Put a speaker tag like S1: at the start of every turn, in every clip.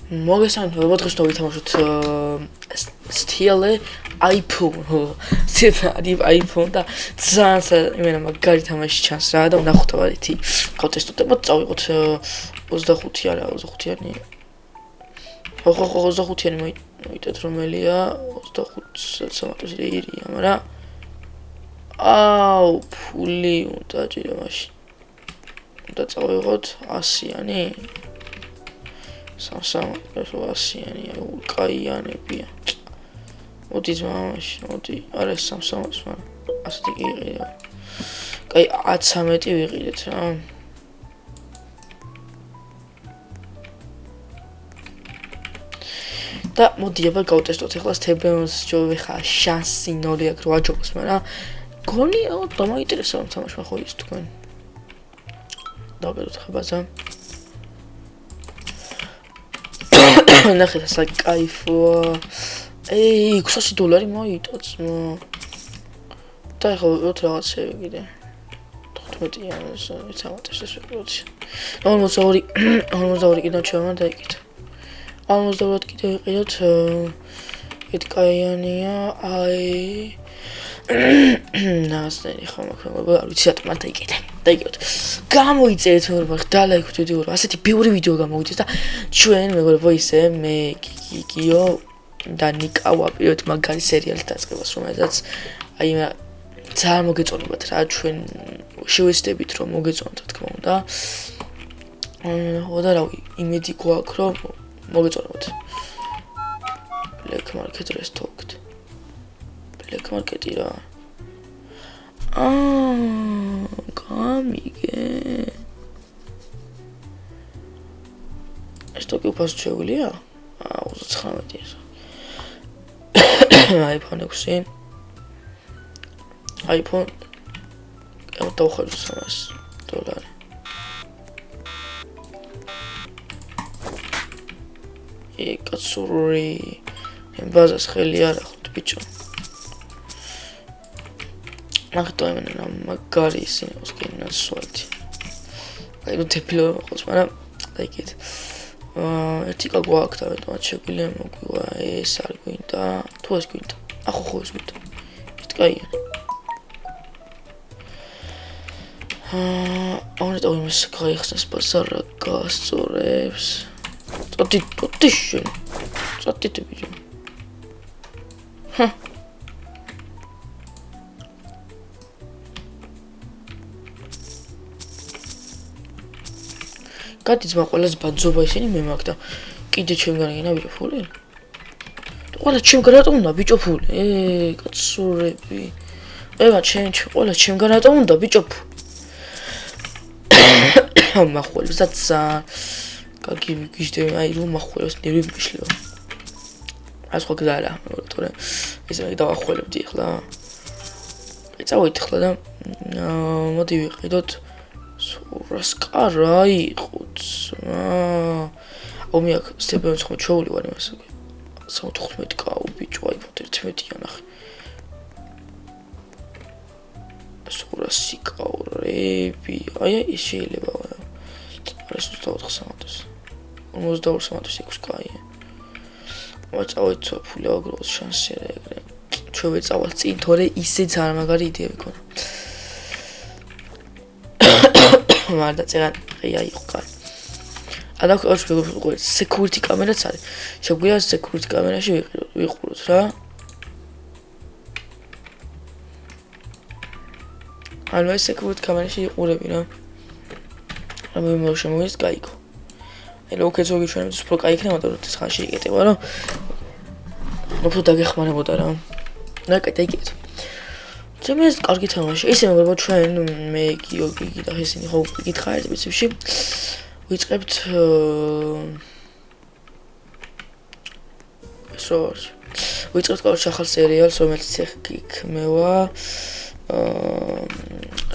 S1: მოგესალმებით, დღეს ვითამაშოთ სტილე iPhone. სეფარი iPhone და ძალიან იმენა მაგარი თამაში ჩანს რა და ვნახოთ ავარითი. გავტესტოთ, წავიღოთ 25 არა 25-იანი. ხო 25-იანი მოიტეთ რომელია 25 სამატოს რია, მაგრამ აუ ფული უნდა ჭირა მაშინ. უნდა წავიღოთ 100-იანი. სამსამართლოსიანი კაიანებია. მოდი მამაში, მოდი. არა 300-ს, მაგრამ ასეთი კი იყიდა. კაი 13 ვიყიდეთ რა. და მოდი აბა გავტესტოთ ახლა სტებენს ჯოვი ხა შანსი 0 აქვს რო აჯობს, მაგრამ გონი დამაინტერესა რომ თამაშმა ხო ის თქვენ. დავწეროთ ხა ბაზა. ნახეთ ასა кайфоა. ეი, $600 მოიტოცა. და ხო რაღაცები კიდე. 15-იანს ვიცამოთ ეს ვიყოთ. 42 კიდევ ჩამა დაიკიდე. 42 კიდევ ვიყიდოთ. ეთკაიანია, აი. ნასტენი ხომ მოგება, არ ვიცი რატომ არ დაიკიდე. დაიგეთ. გამოიწერეთ მეგობრებო, დალაიქოთ ვიდეო, ასეთი ბევრი ვიდეო გამოიწერეთ და ჩვენ მეგობრებო ისე მე გიგიო და ნიკა ვაპირებთ მაგარი სერიალის დაწყებას, რომელსაც აი ძალიან მოგეწონებათ რა, ჩვენ შევეცდებით რომ მოგეწონოთ რა თქმა უნდა. ხო და რავი, იმედი გვაქვს რომ მოგეწონებათ. Black Market Restaurant. Black Market-ი რა. გამიგე. ეს თოკი უფასო შეგვიძლია? 39-ის. iPhone 6. iPhone დავხარჯო $300. კაცური ბაზას ხელი არ ახოთ ბიჭო. ნახეთ ამენა მაგარი ისინი სკინას სვალთი. აი ნუ თეფილო ყავს, მაგრამ დაიგეთ. ერთი გაგვაქვს და მეტად შეგვიძლია მოგვივა ეს არ გვინდა. თუ ეს გვინდა. ხო ეს გვინდა. ეს კაია. აუნეტო იმას გაიხსნას ბაზარა გასწორებს. წოდი შენ. წოდი ბიჭო. გადის მაგ ყველას ბაძობა ისინი მე მაგ და კიდე ჩემგან გენა ბიჭო ფული. ყველა ჩემგან რატომ უნდა ბიჭო ფული? კაცურები. ევა ყველა ჩემგან რატომ უნდა ბიჭო ფული? მახველებს და კარგი გიჟდები, აი რომ მახველებს ნერვი მიშლება. რა სხვა გზაა, თორე ეს რა დავახველებდი ახლა. წავიდეთ ახლა და მოდი ვიყიდოთ სურასკარა იყოთ. ომი აქ სტებენს ხომ ჩაული ვარ იმას. 75 კაუ ბიჭო, iPhone 11-ია ნახე. სურასიკაურები. აი ეს შეიძლება. ეს 24 52 კაია. მოწავით ფული აგროს შანსი რა ეგრე. ჩვენ ვეწავალ წინ, თორე ისე ძალიან მაგარი იდეა მქონდა. მარდა წერან ღია იყო კაი. ადა ყურს security კამერაც არის. შეგვიძლია security კამერაში ვიყუროთ რა. ანუ ეს security კამერაში იყურები რა. მე შემოვიდეს кайკო. აი ლოკეცო გიჩვენებს უფრო кай იქნება და ეს ხანში იკეტება რომ უფრო დაგეხმარებოდა რა. და კაი დაიგეთ. ჩემს კარგი თამაში. ისე მეგობრებო ჩვენ მე გიოგი და ესენი ხო გითხარით პრინციპში. ვიწყებთ ვიწყებთ კარგი ახალ სერიალს რომელიც იქნება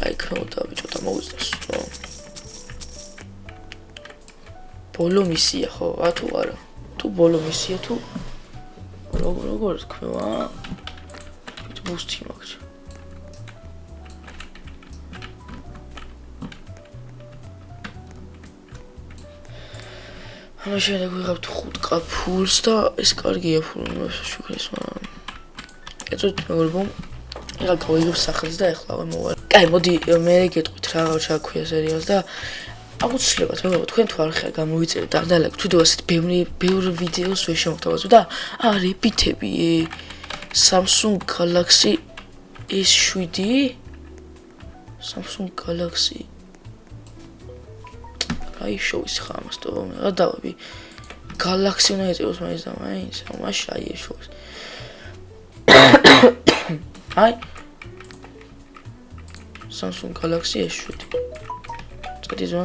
S1: აი ქნოდა ბიჭო და მოუწდეს რომ ბოლო მისია ხო? თუ არა. თუ ბოლო მისია თუ როგორ თქვა? ბუსტი მაქვს. ამას შემდეგ ვიღებთ 5 კაფულს და ეს კარგია ფულს შუქრის მაგრამ ეცოთ მეგობრებო ეხლა გავიგებ სახელს და ეხლა მოვა. კაი, მოდი მე გეტყვით რა შეგვიძლია სერიალს და აუცილებლად მეგობრებო თქვენ თუ არ ხარ გამოვიწერეთ და ლაიქ თვითონ ასეთ ბევრი ვიდეოს ვერ შემოგთავაზებ და რეპიტები Samsung Galaxy S7 Samsung Galaxy აი შოვის ხამას თო რა დავები Galaxy უნდა ეწევოს მაინც და მაინც მაშ აი შოვის აი Samsung Galaxy S7 წადიზვა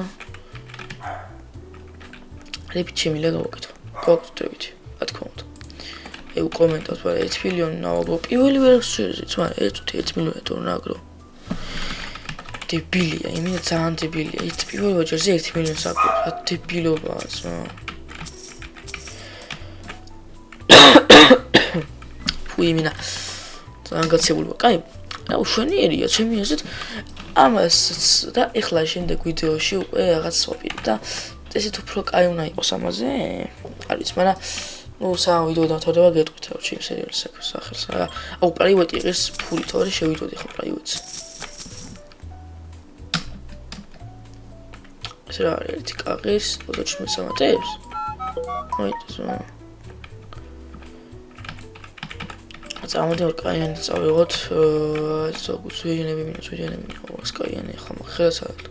S1: რეპიტ შემიძლია გავაკეთო გავაკეთოთ რა თქმა უნდა ე კომენტოთ მაგრამ 1 მილიონი ნავაგო პირველი ვერსიაზეც მაგრამ 1 მილიონი თუ ნაგრო დებილია იმენა ძალიან დებილია ის პირველ ვაჟერზე 1 მილიონს აკეთებს რა დებილობაა ზო ფუ იმენა ძალიან გაცებული ვარ კაი რა უშვენიერია ჩემი აზრით ამას და ეხლა შემდეგ ვიდეოში უკვე რაღაც ვაპირებ და ესეთ უფრო კაი უნდა იყოს ამაზე არ ვიცი მაგრამ ნუ სამ ვიდეო დამთავრდება გეტყვით რა ჩემ სერიალის სახელს რა აუ პრაივეტი ის ფული თორე შევიდოდი ხო პრაივეტს ეს რა არის ერთი კაღის 27 სამატებს მოიწეს რა წამოდი ორ კაიანი წავიღოთ ზოგუცვირიანები მინუს კაიანი ხომ ხელსაც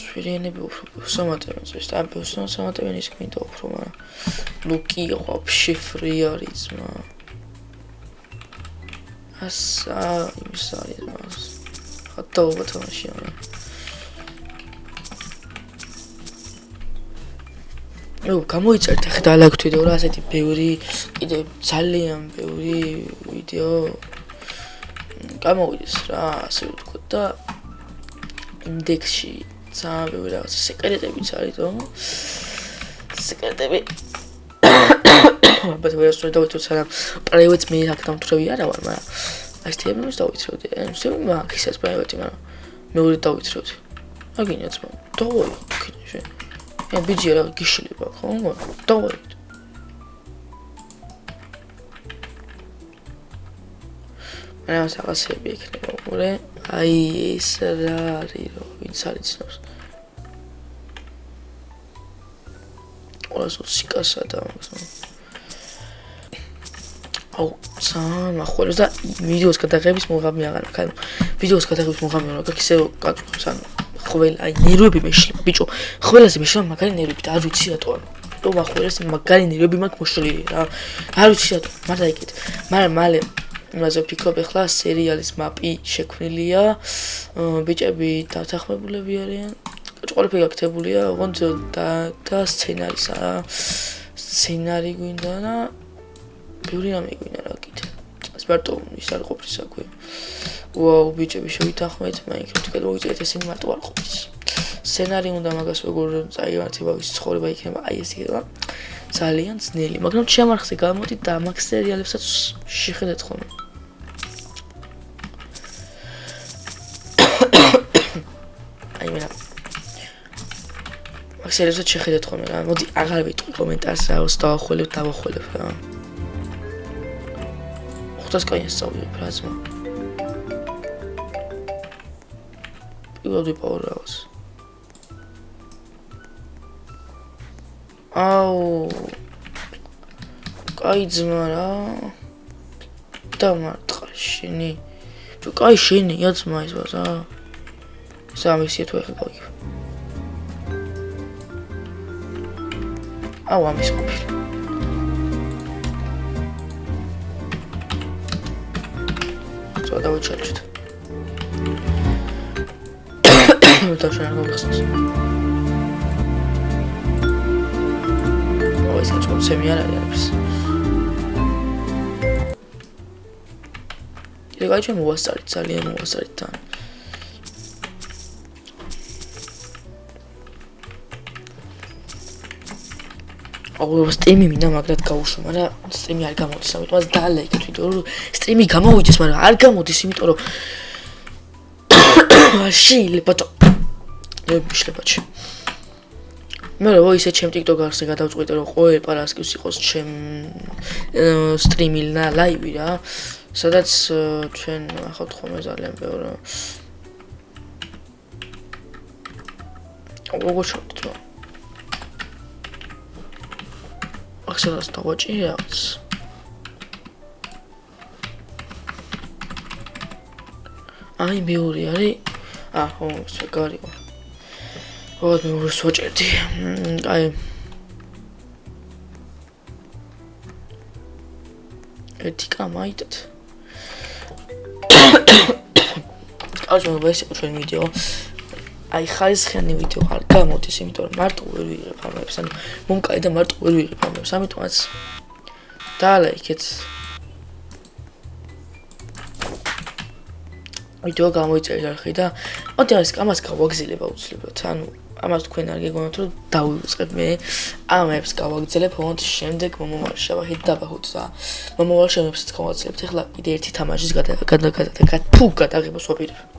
S1: ცვირიანები უფრო სამატებენ ეს და ამ სამატებენ ის მინდა უფრო მაგრამ ლუკი вообще фри არის მა ასა იმის არის მას ხატაობა თამაში არა გამოიწერთ ახლა ლაიქ ვიდეო რა ასეთი ბევრი კიდე ძალიან ბევრი ვიდეო გამოვიდეს რა ასე ვთქვათ და ინდექსში ძალიან ბევრი რაღაც სეკრეტებიც არის თო სეკრეტები აბა ვერ სწორად დავიწყო სანამ პრაივეტს მე აქ დამთვრევი არა ვარ მაგრამ აი სტემებს დავიწყევდი ეს მაგისაც პრაივეტი მაგრამ მეორე დავიწყევდი აგინაც დავი კინეში ბიჯი რა გიშლება ხო დავი მაგრამ რაღაცები იქნება უყურე აი ეს რა არის რომ ვინც არის ცნობს ყველასო სიკასა და აუ ძალიან ახვალოს და ვიდეოს გადაღების მოღამი აღარ აქვს ანუ ვიდეოს გადაღების მოღამი რა გაქვს ისე კაცობს ანუ ყველა აი ნერვები მეშლება ბიჭო ყველაზე მეშლება მაგარი ნერვები და არ ვიცი რატო ანუ ხოლმე მაგარი ნერვები მაქვს მოშლილი რა არ ვიცი რატო მაგრამ იკეთ მაგრამ მალე იმაზე ვფიქრობ ახლა სერიალის მაპი შექმნილია ბიჭები დათანხმებულები არიან ყველაფერი გაკეთებულია ოღონდ და სცენარი გვინდა და ბევრი რამე გვინდა რა კიდე ეს მარტო ის არ ყოფნის აქვე ვაუ ბიჭები შევითანხმეთ მაინკრაფტი გადმოვიწერეთ ესენი მარტო არ ყოფნის სცენარი უნდა მაგას როგორ წაიღოთ ის ცხოვრება იქნება აი ეს იქნება ძალიან ძნელი მაგრამ ჩემარხზე გამოდით და მაგ სერიალებსაც შეხედეთ ხოლმე აი მე მაგ სერიალებსაც შეხედეთ ხოლმე რა მოდი აღარ ვიტყვი კომენტარს რა დავახველებ რა ხუთას კაინს წავიღებ რა ძმა პირველი პაურ რაღაც აუ კაი ძმა რა დამარტყა შენი კაი შენი ძმა ის ვარ რა სამისია თუ ეხლა გავიგებ აუ ამის ყოფილი დავიჩერეთ დავშენ არ გავიხსნას ეს საჭმელი არ არის ეს გაიჩემ მოვასწარით ძალიან მოვასწარით თან აუ სტრიმი მინდა მაგრად გავუშვა მაგრამ სტრიმი არ გამოდის ამიტომაც დალაიქეთ ვიდეო რომ სტრიმი გამოვიდეს მაგრამ არ გამოდის იმიტომ რომ შეიძლება და შლებაჩი მე რო ისე ჩემ TikTok-ზე გადავწყვიტე რომ ყოველ პარასკევს იყოს ჩემ სტრიმი და ლაივი რა სადაც ჩვენ ახავთ ხოლმე ძალიან ბევრი როგორ შევდით რა ახსენას დავაჭი რაღაც აი მეორე არის ხო საგარიო ოღონდ მე ვერ სვაჭერდი აი ერთი კამაიტად კარგი მე ეს იყო ჩვენი ვიდეო აი ხარისხიანი ვიდეო არ გამოდის იმიტომ რომ მარტო ვერ ვიღებ ამებს ანუ მომკალი და მარტო ვერ ვიღებ ამებს ამიტომაც დაალაიქეთ ვიდეო გამოიწერეთ არხი და მოდი ამას გავაგზელებ აუცილებლად ანუ ამას თქვენ არ გეგონათ რომ დავიწყებ მე ამებს გავაგზელებ ოღონდ შემდეგ მომავალში დავახეთ დაბაჰოთ და მომავალში ამებსაც გავაგზელებთ ეხლა კიდე ერთი თამაშის გადაღებას ვაპირებ